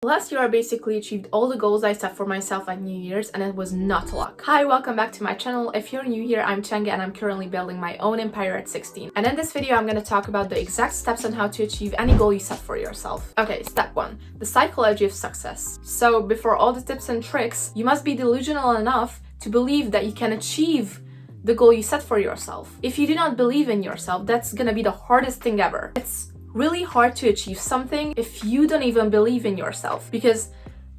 Last year I basically achieved all the goals I set for myself at New Year's, and it was not luck. Hi, welcome back to my channel. If you're new here, I'm Chenge and I'm currently building my own empire at 16. And in this video I'm going to talk about the exact steps on how to achieve any goal you set for yourself. Okay, step 1. The psychology of success. So before all the tips and tricks, you must be delusional enough to believe that you can achieve the goal you set for yourself. If you do not believe in yourself, that's gonna be the hardest thing ever. It's really hard to achieve something if you don't even believe in yourself, because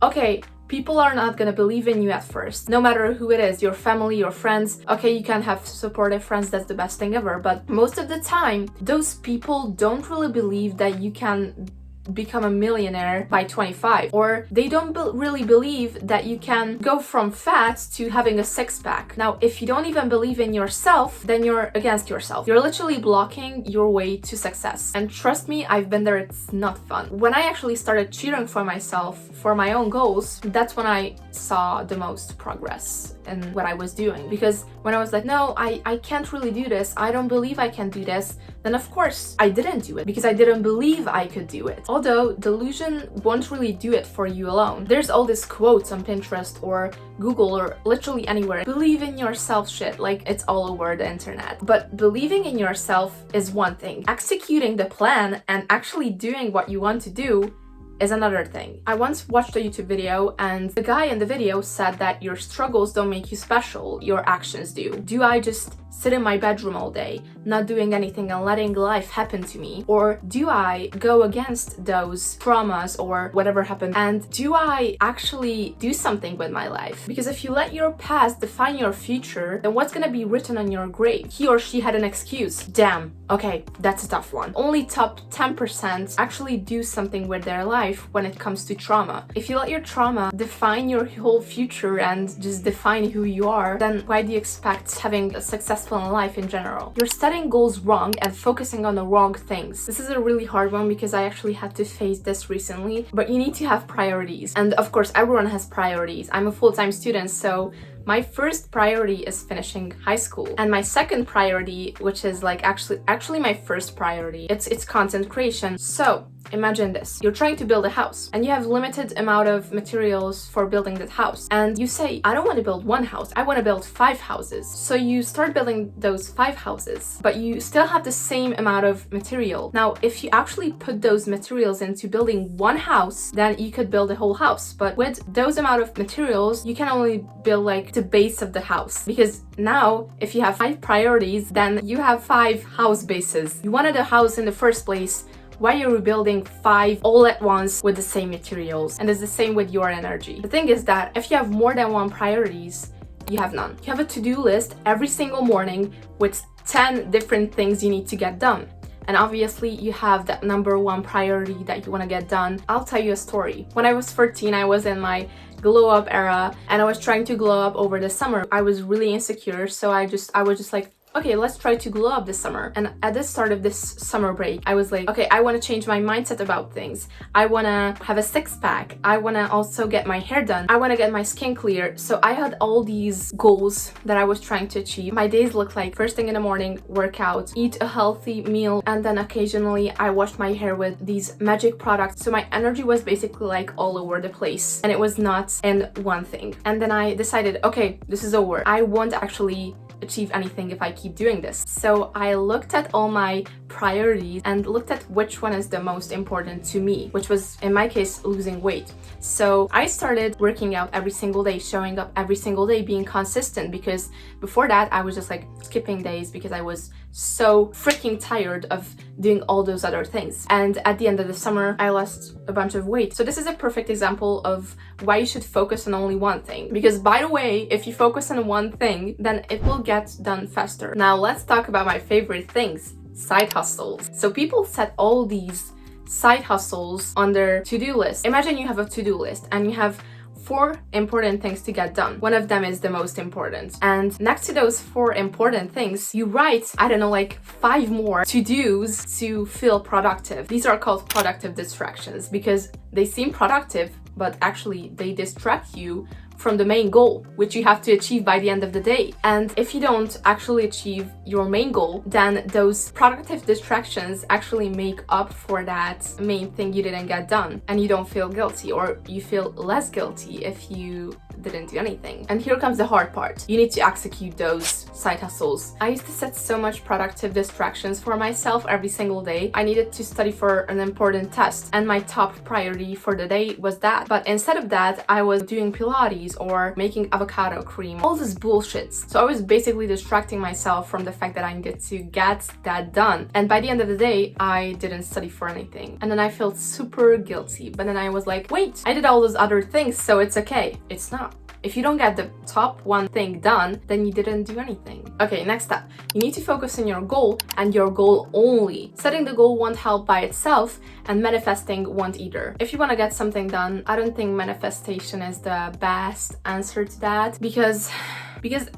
okay, people are not gonna believe in you at first, no matter who it is, your family, your friends. Okay, you can have supportive friends, that's the best thing ever, but most of the time those people don't really believe that you can become a millionaire by 25, or they don't really believe that you can go from fat to having a six-pack. Now, if you don't even believe in yourself, then you're against yourself. You're literally blocking your way to success. And trust me, I've been there, it's not fun. When I actually started cheering for myself, for my own goals, that's when I saw the most progress in what I was doing. Because when I was like, no, I can't really do this, I don't believe I can do this, then of course I didn't do it because I didn't believe I could do it. Although delusion won't really do it for you alone. There's all these quotes on Pinterest or Google or literally anywhere. Believe in yourself shit, like it's all over the internet. But believing in yourself is one thing. Executing the plan and actually doing what you want to do is another thing. I once watched a YouTube video and the guy in the video said that your struggles don't make you special, your actions do. Do I just sit in my bedroom all day, not doing anything and letting life happen to me? Or do I go against those traumas or whatever happened, and do I actually do something with my life? Because if you let your past define your future, then what's gonna be written on your grave? He or she had an excuse. Damn, okay, that's a tough one. Only top 10% actually do something with their life when it comes to trauma. If you let your trauma define your whole future and just define who you are, then why do you expect having a successful life in general? You're setting goals wrong and focusing on the wrong things. This is a really hard one because I actually had to face this recently, but you need to have priorities. And of course, everyone has priorities. I'm a full-time student, so my first priority is finishing high school, and my second priority, which is like actually my first priority, it's content creation. So imagine this: you're trying to build a house and you have limited amount of materials for building that house, and you say, I don't want to build one house, I want to build 5 houses. So you start building those 5 houses, but you still have the same amount of material. Now if you actually put those materials into building one house, then you could build a whole house, but with those amount of materials you can only build like the base of the house, because now if you have 5 priorities, then you have 5 house bases. You wanted a house in the first place, why are you building 5 all at once with the same materials? And it's the same with your energy. The thing is that if you have more than 1 priorities, you have none. You have a to-do list every single morning with 10 different things you need to get done. And obviously you have that number 1 priority that you want to get done. I'll tell you a story. When I was 14, I was in my glow up era and I was trying to glow up over the summer. I was really insecure, so I was just like, okay, let's try to glow up this summer. And at the start of this summer break, I was like, okay, I want to change my mindset about things. I want to have a six-pack. I want to also get my hair done. I want to get my skin clear. So I had all these goals that I was trying to achieve. My days looked like first thing in the morning, workout, eat a healthy meal, and then occasionally I washed my hair with these magic products. So my energy was basically like all over the place, and it was not in one thing. And then I decided, okay, this is over. I won't actually achieve anything if I keep doing this. So I looked at all my priorities and looked at which one is the most important to me, which was in my case losing weight. So I started working out every single day, showing up every single day, being consistent, because before that I was just like skipping days because I was so freaking tired of doing all those other things. And at the end of the summer I lost a bunch of weight. So this is a perfect example of why you should focus on only one thing, because by the way, if you focus on one thing, then it will get done faster. Now let's talk about my favorite things: side hustles. So people set all these side hustles on their to-do list. Imagine you have a to-do list and you have 4 important things to get done. One of them is the most important. And next to those 4 important things, you write, I don't know, like 5 more to-dos to feel productive. These are called productive distractions because they seem productive, but actually they distract you from the main goal, which you have to achieve by the end of the day. And if you don't actually achieve your main goal, then those productive distractions actually make up for that main thing you didn't get done. And you don't feel guilty, or you feel less guilty if you didn't do anything. And here comes the hard part. You need to execute those side hustles. I used to set so much productive distractions for myself every single day. I needed to study for an important test, and my top priority for the day was that. But instead of that, I was doing Pilates or making avocado cream, all this bullshit. So I was basically distracting myself from the fact that I needed to get that done. And by the end of the day, I didn't study for anything. And then I felt super guilty. But then I was like, wait, I did all those other things, so it's okay. It's not. If you don't get the top one thing done, then you didn't do anything. Okay, next step. You need to focus on your goal and your goal only. Setting the goal won't help by itself, and manifesting won't either. If you want to get something done, I don't think manifestation is the best answer to that, because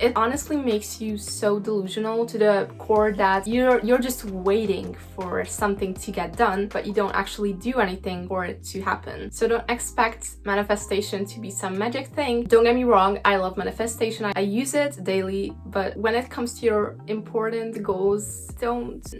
it honestly makes you so delusional to the core that you're just waiting for something to get done, but you don't actually do anything for it to happen. So don't expect manifestation to be some magic thing. Don't get me wrong, I love manifestation. I use it daily, but when it comes to your important goals,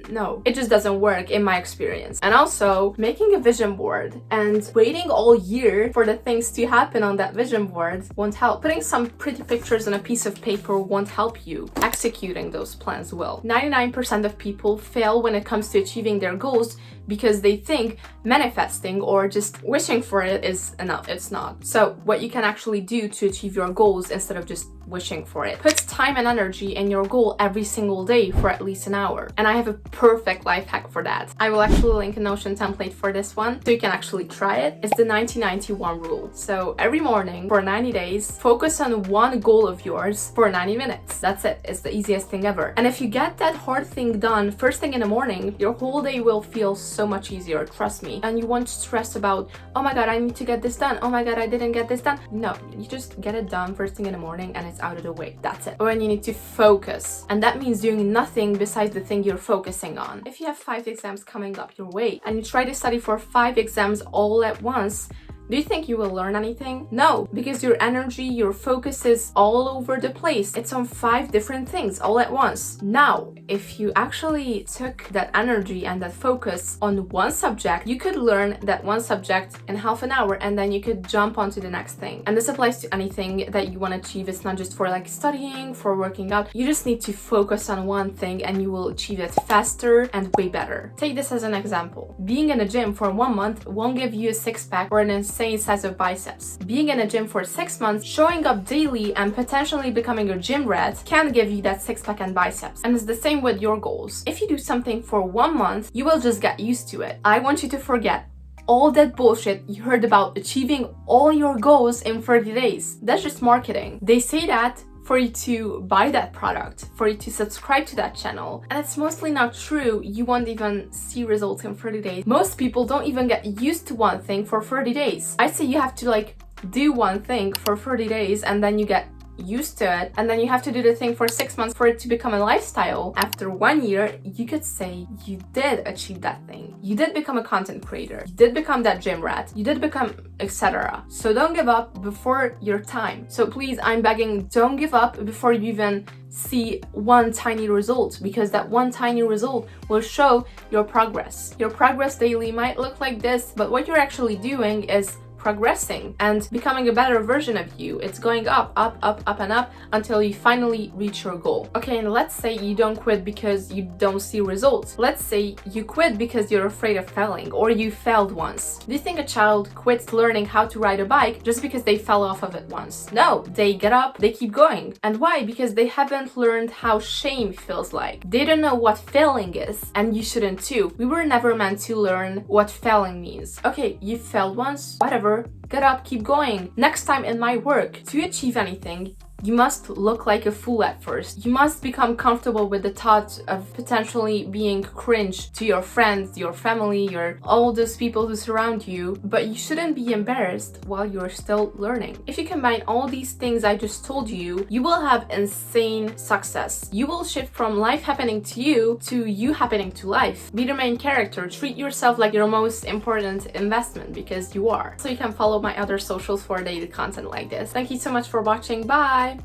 no. It just doesn't work in my experience. And also, making a vision board and waiting all year for the things to happen on that vision board won't help. Putting some pretty pictures on a piece of paper won't help you. Executing those plans will. 99% of people fail when it comes to achieving their goals because they think manifesting or just wishing for it is enough. It's not. So what you can actually do to achieve your goals instead of just wishing for it. Put time and energy in your goal every single day for at least an hour. And I have a perfect life hack for that. I will actually link a Notion template for this one so you can actually try it. It's the 90-91 rule. So every morning for 90 days, focus on one goal of yours for 90 minutes. That's it. It's the easiest thing ever. And if you get that hard thing done first thing in the morning, your whole day will feel so much easier, trust me. And you won't stress about, oh my god, I need to get this done. Oh my god, I didn't get this done. No, you just get it done first thing in the morning and it's out of the way. That's it. When you need to focus, and that means doing nothing besides the thing you're focusing on. If you have 5 exams coming up your way and you try to study for 5 exams all at once, do you think you will learn anything? No, because your energy, your focus is all over the place. It's on 5 different things all at once. Now, if you actually took that energy and that focus on one subject, you could learn that one subject in half an hour and then you could jump onto the next thing. And this applies to anything that you want to achieve. It's not just for like studying, for working out. You just need to focus on one thing and you will achieve it faster and way better. Take this as an example. Being in a gym for 1 month won't give you a six-pack or an insane size of biceps. Being in a gym for 6 months, showing up daily and potentially becoming a gym rat can give you that six-pack and biceps. And it's the same with your goals. If you do something for 1 month, you will just get used to it. I want you to forget all that bullshit you heard about achieving all your goals in 30 days. That's just marketing. They say that for you to buy that product, for you to subscribe to that channel. And it's mostly not true. You won't even see results in 30 days. Most people don't even get used to one thing for 30 days. I say you have to like do one thing for 30 days and then you get used to it, and then you have to do the thing for 6 months for it to become a lifestyle. After 1 year, you could say you did achieve that thing. You did become a content creator. You did become that gym rat. You did become etc. So don't give up before your time. So please, I'm begging, don't give up before you even see one tiny result, because that one tiny result will show your progress. Your progress daily might look like this, but what you're actually doing is progressing and becoming a better version of you. It's going up, up, up, up and up until you finally reach your goal. Okay, and let's say you don't quit because you don't see results. Let's say you quit because you're afraid of failing, or you failed once. Do you think a child quits learning how to ride a bike just because they fell off of it once? No, they get up, they keep going. And why? Because they haven't learned how shame feels like. They don't know what failing is, and you shouldn't too. We were never meant to learn what failing means. Okay, you failed once, whatever. Get up, keep going. Next time in my work, to achieve anything, You must look like a fool at first. You must become comfortable with the thought of potentially being cringe to your friends, your family, all those people who surround you, but you shouldn't be embarrassed while you're still learning. If you combine all these things I just told you, you will have insane success. You will shift from life happening to you happening to life. Be the main character. Treat yourself like your most important investment, because you are. So you can follow my other socials for daily content like this. Thank you so much for watching. Bye!